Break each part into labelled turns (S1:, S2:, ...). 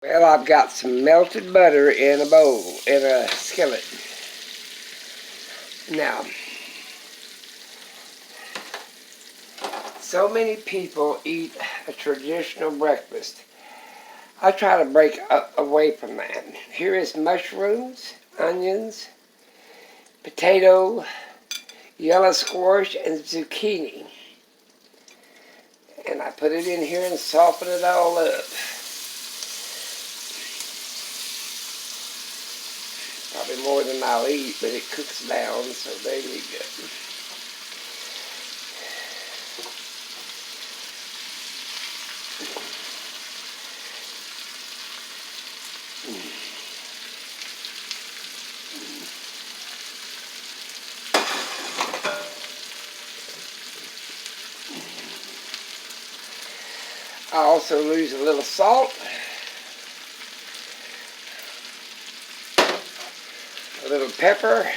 S1: Well, I've got some melted butter in a bowl, in a skillet. Now, so many people eat a traditional breakfast. I try to break away from that. Here is mushrooms, onions, potato, yellow squash, and zucchini. And I put it in here and soften it all up. Probably more than I'll eat, but it cooks down, so there you go. I also lose a little salt, a little pepper,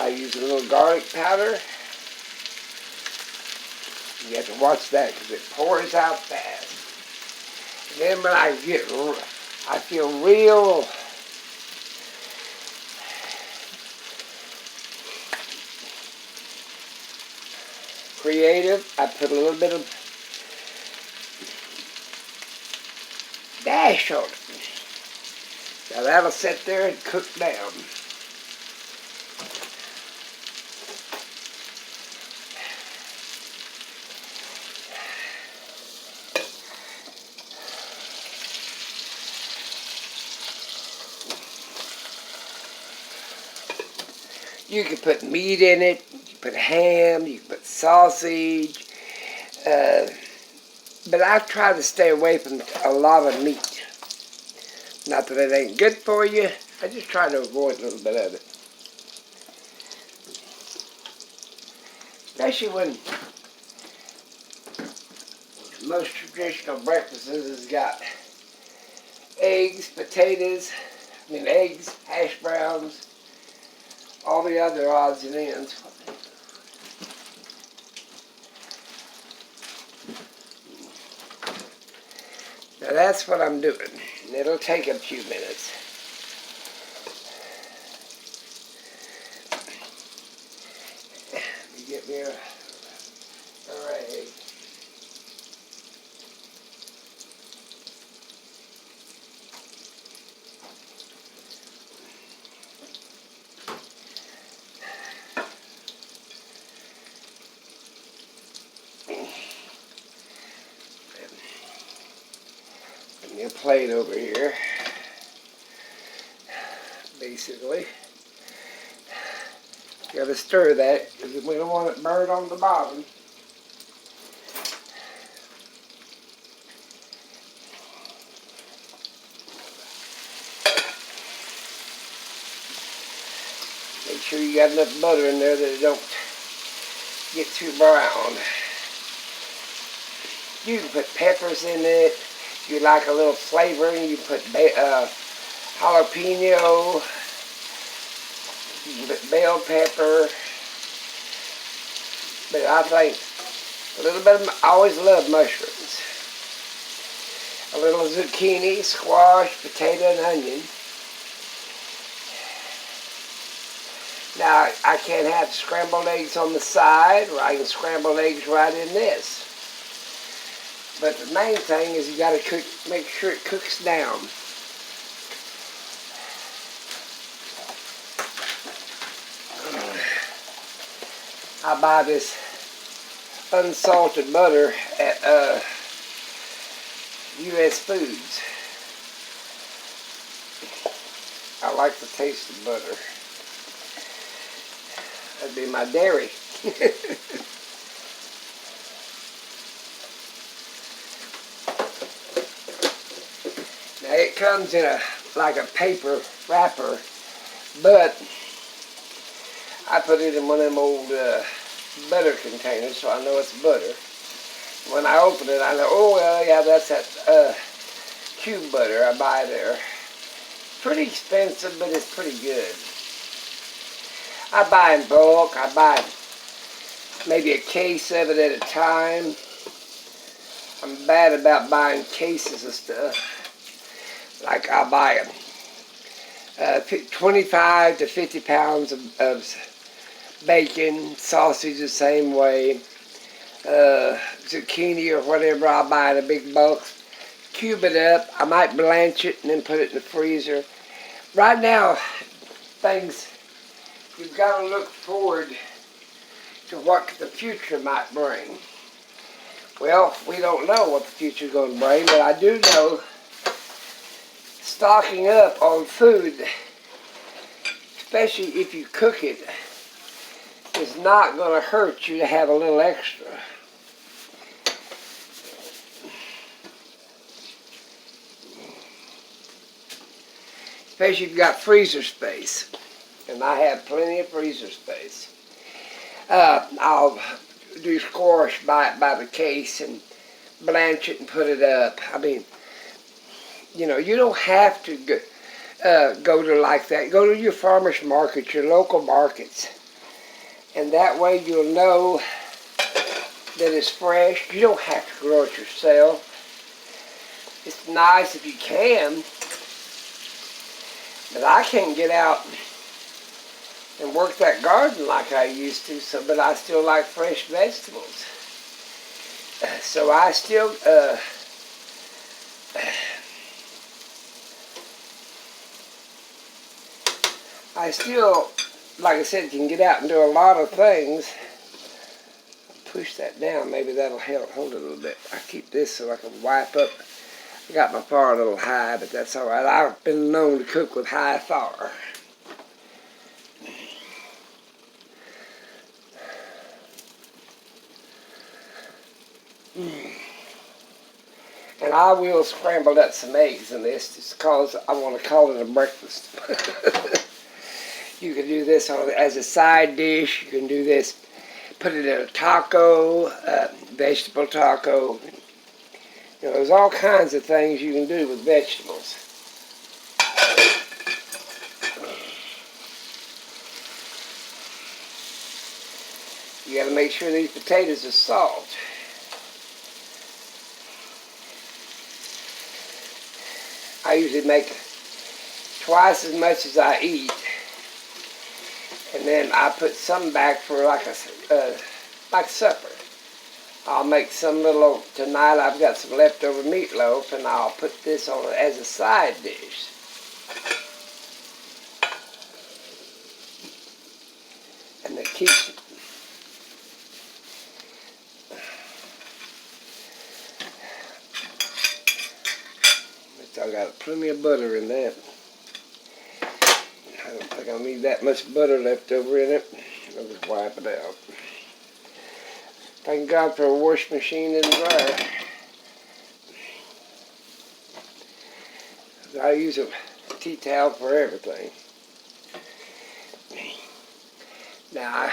S1: I use a little garlic powder. You have to watch that because it pours out fast. And then when I feel real creative, I put a little bit of dash on it. Now that'll sit there and cook down. You can put meat in it, you can put ham, you can put sausage, but I've tried to stay away from a lot of meat. Not that it ain't good for you, I just try to avoid a little bit of it. Especially when most traditional breakfasts has got eggs, eggs, hash browns, all the other odds and ends. Now that's what I'm doing. And it'll take a few minutes. You get me a rag. Give me a plate over here. Basically. You gotta stir that because we don't want it burned on the bottom. Make sure you got enough butter in there that it don't get too brown. You can put peppers in it. If you like a little flavoring, you put jalapeno, you can put bell pepper. But I think a little bit of, I always love mushrooms. A little zucchini, squash, potato, and onion. Now, I can't have scrambled eggs on the side, or I can scramble eggs right in this. But the main thing is you gotta make sure it cooks down. I buy this unsalted butter at U.S. Foods. I like the taste of butter. That'd be my dairy. Now it comes in like a paper wrapper, but I put it in one of them old butter container, so I know it's butter. When I open it, I know, oh, well, yeah, that's that cube butter I buy there. Pretty expensive, but it's pretty good. I buy in bulk. I buy maybe a case of it at a time. I'm bad about buying cases of stuff. Like I'll buy 25 to 50 pounds of bacon, sausage the same way, zucchini or whatever. I'll buy in a big bulk. Cube it up. I might blanch it and then put it in the freezer. Right now, things, you've got to look forward to what the future might bring. Well, we don't know what the future is going to bring, but I do know stocking up on food, especially if you cook it, is not going to hurt you to have a little extra. Especially if you've got freezer space. And I have plenty of freezer space. I'll do squash by the case and blanch it and put it up. I mean, you know, you don't have to go to like that. Go to your farmer's market, your local markets. And that way you'll know that it's fresh. You don't have to grow it yourself. It's nice if you can. But I can't get out and work that garden like I used to, but I still like fresh vegetables. So I still, like I said, can get out and do a lot of things. Push that down, maybe that'll help hold it a little bit. I keep this so I can wipe up. I got my fire a little high, but that's all right. I've been known to cook with high fire. And I will scramble up some eggs in this just because I want to call it a breakfast. You can do this as a side dish. You can do this, put it in a taco, vegetable taco. You know, there's all kinds of things you can do with vegetables. You got to make sure these potatoes are soft. I usually make twice as much as I eat, and then I put some back for like supper. I'll make some little, tonight I've got some leftover meatloaf, and I'll put this on as a side dish. And it keeps it. I got plenty of butter in that. I don't think I'll need that much butter left over in it. I'll just wipe it out. Thank God for a wash machine and dryer. I use a tea towel for everything. Now,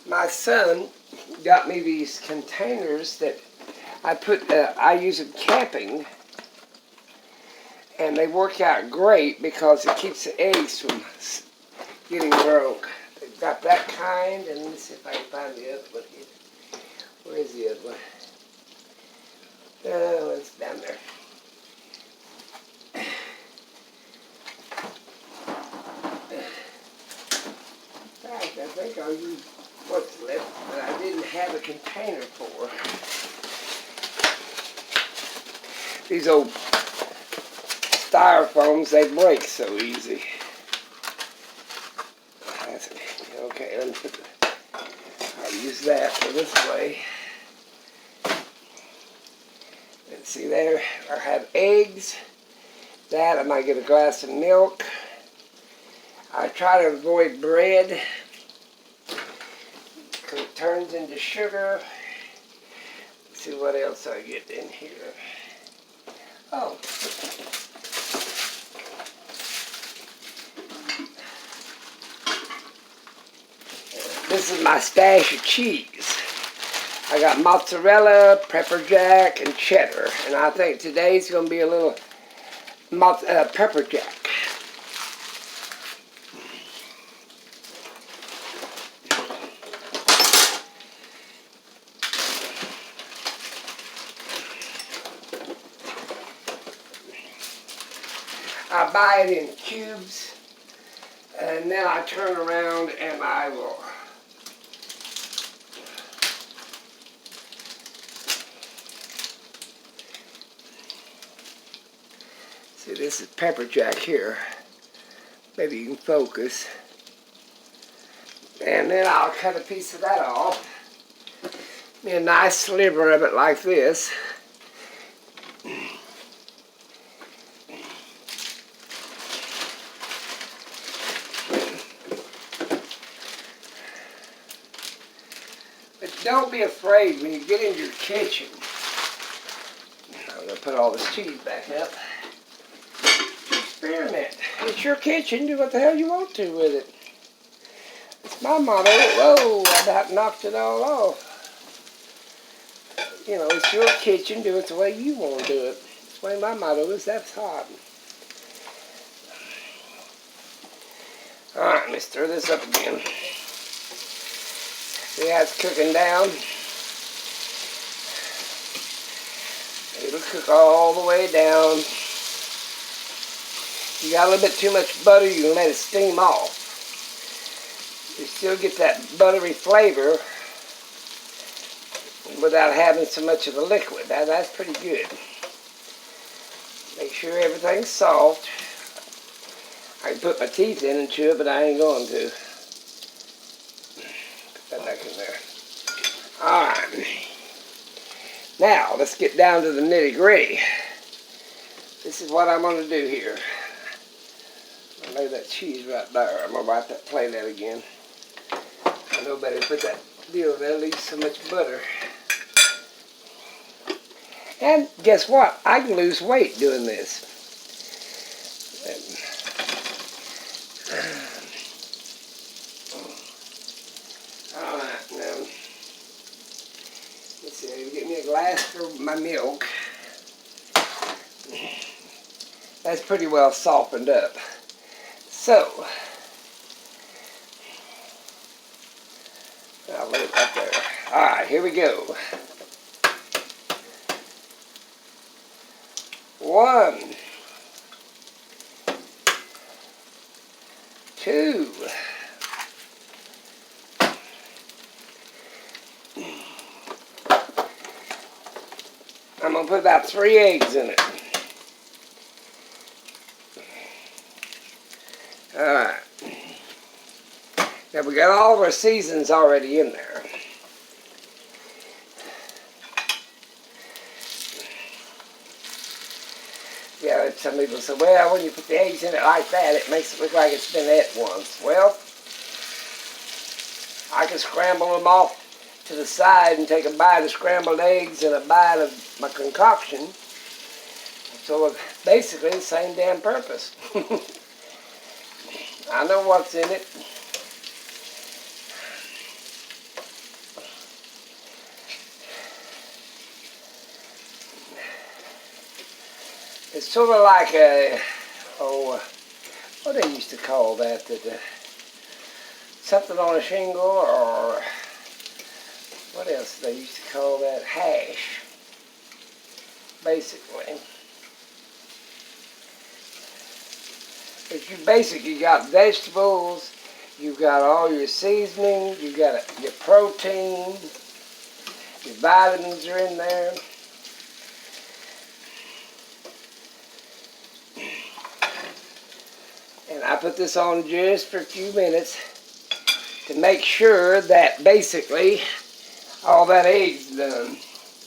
S1: my son got me these containers that I use them camping, and they work out great because it keeps the eggs from getting broke. They've got that kind, and let's see if I can find the other one here. Where is the other one? Oh, it's down there. In fact, I think I'll use what's left that I didn't have a container for. These old styrofoams, they break so easy. Okay, let me put I'll use that for this way. And see there, I have eggs. That, I might get a glass of milk. I try to avoid bread because it turns into sugar. Let's see what else I get in here. Oh. This is my stash of cheese. I got mozzarella, pepper jack, and cheddar. And I think today's going to be a little pepper jack. I buy it in cubes, and then I turn around and I will see, this is pepper jack here. Maybe you can focus. And then I'll cut a piece of that off. A nice sliver of it like this. But don't be afraid when you get into your kitchen. I'm going to put all this cheese back up. Experiment. It's your kitchen. Do what the hell you want to with it. It's my motto. Whoa, I about knocked it all off. You know, it's your kitchen. Do it the way you want to do it. That's the way my motto is. That's hot. Alright, let me stir this up again. See how it's cooking down? It'll cook all the way down. You got a little bit too much butter, you can let it steam off. You still get that buttery flavor without having so much of the liquid. Now, that's pretty good. Make sure everything's soft. I can put my teeth in and chew it, but I ain't going to. Put that back in there. Alright. Now, let's get down to the nitty-gritty. This is what I'm going to do here. I lay that cheese right there. I'm going to wipe that plate out again. I know better put that deal there, leaves so much butter. And guess what? I can lose weight doing this. Alright, now, let's see, get me a glass for my milk. That's pretty well softened up. So, I'll lay it right there. Alright, here we go. 1, 2, 'I'm going to put about 3 eggs in it. Alright. Now we got all of our seasons already in there. Yeah, some people say, well, when you put the eggs in it like that, it makes it look like it's been ate once. Well, I can scramble them off to the side and take a bite of scrambled eggs and a bite of my concoction. So basically the same damn purpose. I know what's in it. It's sort of like a, what they used to call that, something on a shingle, or what else they used to call that? Hash, basically. But you basically got vegetables, you've got all your seasoning, you've got your protein, your vitamins are in there. And I put this on just for a few minutes to make sure that basically all that egg's done,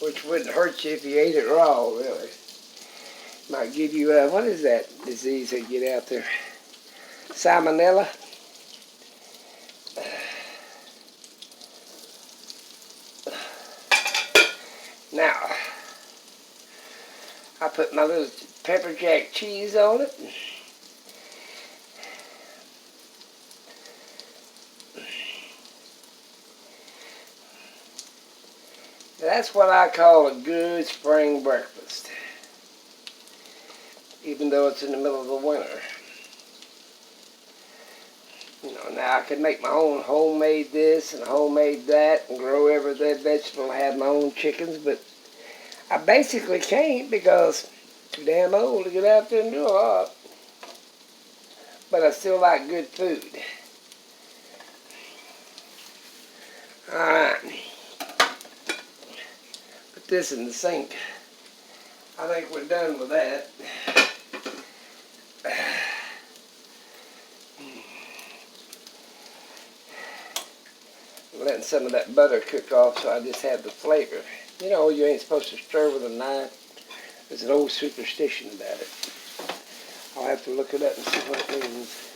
S1: which wouldn't hurt you if you ate it raw, really. Might give you, what is that disease they get out there? Salmonella? Now, I put my little pepper jack cheese on it. That's what I call a good spring breakfast, even though it's in the middle of the winter. You know, now I could make my own homemade this and homemade that and grow every vegetable, have my own chickens, but I basically can't because I'm too damn old to get out there and do a lot. But I still like good food. Alright. Put this in the sink. I think we're done with that. Letting some of that butter cook off so I just have the flavor. You know, you ain't supposed to stir with a knife. There's an old superstition about it. I'll have to look it up and see what it means.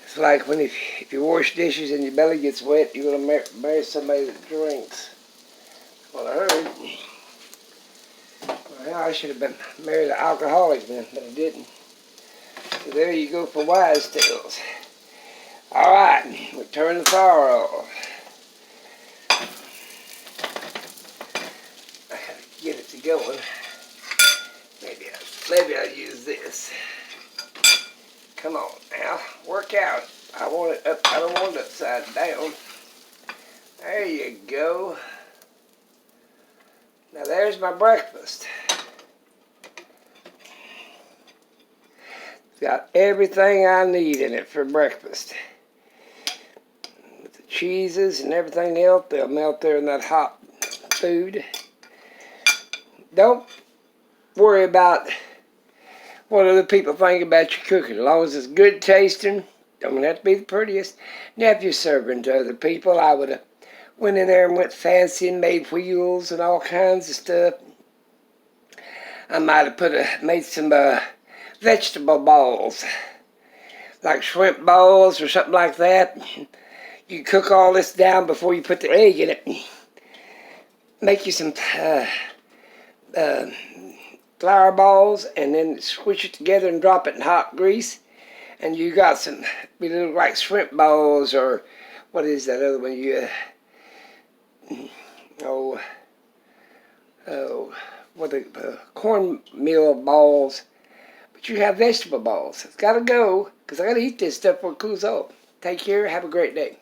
S1: It's like when if you wash dishes and your belly gets wet, you're going to marry somebody that drinks. Well, I heard. Well, I should have been married an alcoholic then, but I didn't. So there you go for wise tales. All right, we turn the fire off. I gotta get it to going. Maybe I'll use this. Come on now, work out. I want it up. I don't want it upside down. There you go. Now there's my breakfast. It's got everything I need in it for breakfast. With the cheeses and everything else, they'll melt there in that hot food. Don't worry about what other people think about your cooking. As long as it's good tasting, don't have to be the prettiest. Now if you're serving to other people, I would have went in there and went fancy and made wheels and all kinds of stuff. I might have made some vegetable balls, like shrimp balls or something like that. You cook all this down before you put the egg in it. Make you some flour balls and then squish it together and drop it in hot grease. And you got some, they look like shrimp balls, or what is that other one? Cornmeal balls. But you have vegetable balls. It's got to go because I got to eat this stuff before it cools off. Take care. Have a great day.